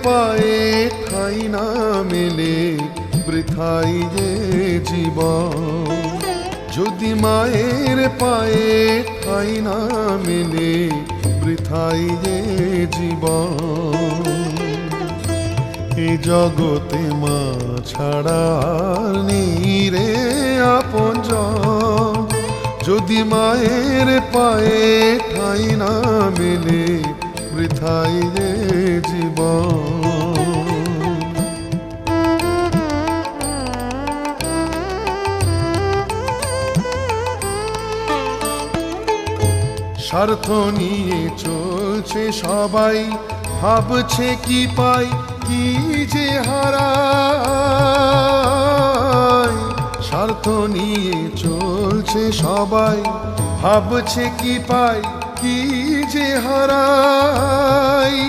পায়ে ঠাই না মেলে বৃথাই যে জীবন। যদি মায়ের পায়ে ঠাই না মেলে বৃথাই যে জীবন। এ জগতে মা ছাড়া আর নেই রে আপনজন। যদি মায়ের পায়ে ঠাই না মেলে বৃথাই যে জীবন। স্বার্থ নিয়ে চলছে সবাই, ভাবছে কি পাই কি যে হারায়। স্বার্থ নিয়ে চলছে সবাই, ভাবছে কি পাই কি যে হারায়।